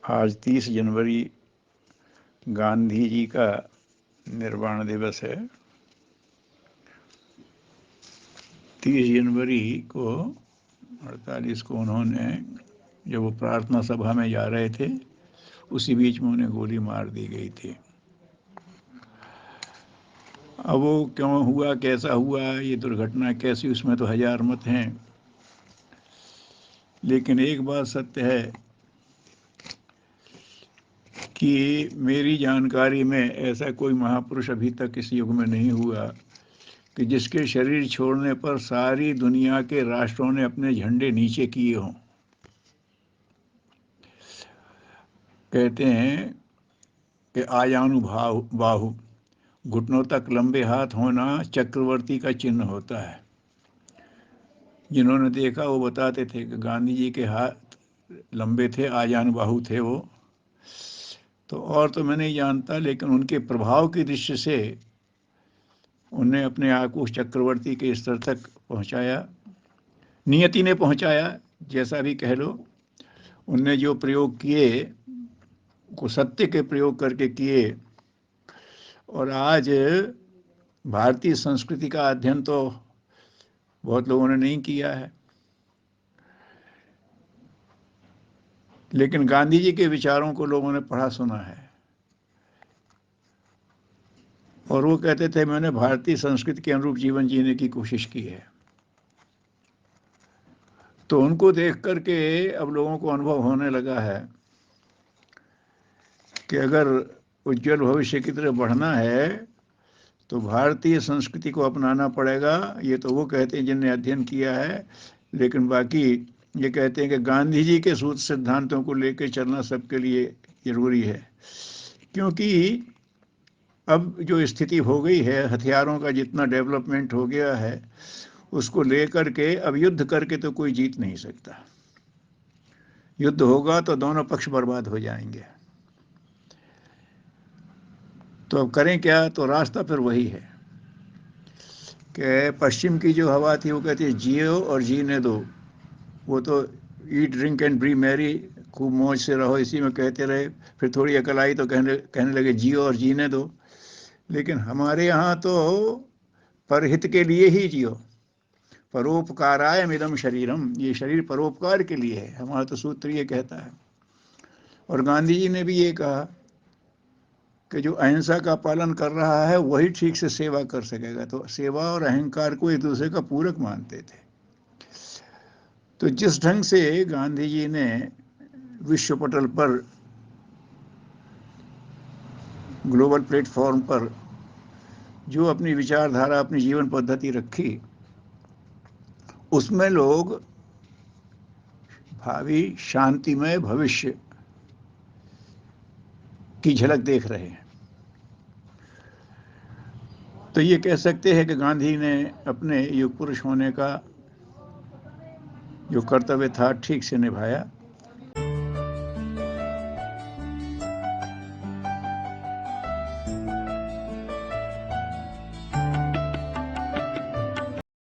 आज 30 जनवरी गांधी जी का निर्वाण दिवस है। 30 जनवरी को 48 को उन्होंने, जब वो प्रार्थना सभा में जा रहे थे, उसी बीच में उन्हें गोली मार दी गई थी। अब वो क्यों हुआ, कैसा हुआ, ये दुर्घटना कैसी, उसमें तो हजार मत हैं, लेकिन एक बात सत्य है कि मेरी जानकारी में ऐसा कोई महापुरुष अभी तक इस युग में नहीं हुआ कि जिसके शरीर छोड़ने पर सारी दुनिया के राष्ट्रों ने अपने झंडे नीचे किए हों। कहते हैं कि आजानुभाव बाहु, घुटनों तक लंबे हाथ होना चक्रवर्ती का चिन्ह होता है। जिन्होंने देखा वो बताते थे कि गांधी जी के हाथ लंबे थे, आजानुबाहु थे वो। तो और तो मैं नहीं जानता, लेकिन उनके प्रभाव की दृष्टि से उन्हें अपने आप को चक्रवर्ती के स्तर तक पहुंचाया, नियति ने पहुंचाया, जैसा भी कह लो। उनने जो प्रयोग किए को सत्य के प्रयोग करके किए। और आज भारतीय संस्कृति का अध्ययन तो बहुत लोगों ने नहीं किया है, लेकिन गांधी जी के विचारों को लोगों ने पढ़ा सुना है। और वो कहते थे मैंने भारतीय संस्कृति के अनुरूप जीवन जीने की कोशिश की है। तो उनको देख करके अब लोगों को अनुभव होने लगा है कि अगर उज्जवल भविष्य की तरफ बढ़ना है तो भारतीय संस्कृति को अपनाना पड़ेगा। ये तो वो कहते हैं जिनने अध्ययन किया है, लेकिन बाकी ये कहते हैं कि गांधी जी के सूत्र सिद्धांतों को लेकर चलना सबके लिए जरूरी है। क्योंकि अब जो स्थिति हो गई है, हथियारों का जितना डेवलपमेंट हो गया है, उसको लेकर के अब युद्ध करके तो कोई जीत नहीं सकता। युद्ध होगा तो दोनों पक्ष बर्बाद हो जाएंगे। तो अब करें क्या? तो रास्ता फिर वही है कि पश्चिम की जो हवा थी वो कहती है जियो और जीने दो। वो तो eat drink and B Mary, खूब मौज से रहो, इसी में कहते रहे। फिर थोड़ी अकल आई तो कहने लगे जियो और जीने दो। लेकिन हमारे यहाँ तो परहित के लिए ही जियो, परोपकाराय मिदम शरीरम, ये शरीर परोपकार के लिए है। हमारा तो सूत्र ये कहता है। और गांधी जी ने भी ये कहा कि जो अहिंसा का पालन कर रहा है वही ठीक से सेवा कर सकेगा। तो सेवा और अहंकार को एक दूसरे का पूरक मानते थे। तो जिस ढंग से गांधी जी ने विश्व पटल पर, ग्लोबल प्लेटफॉर्म पर जो अपनी विचारधारा, अपनी जीवन पद्धति रखी, उसमें लोग भावी शांतिमय भविष्य की झलक देख रहे हैं। तो ये कह सकते हैं कि गांधी ने अपने युग पुरुष होने का जो कर्तव्य था ठीक से निभाया।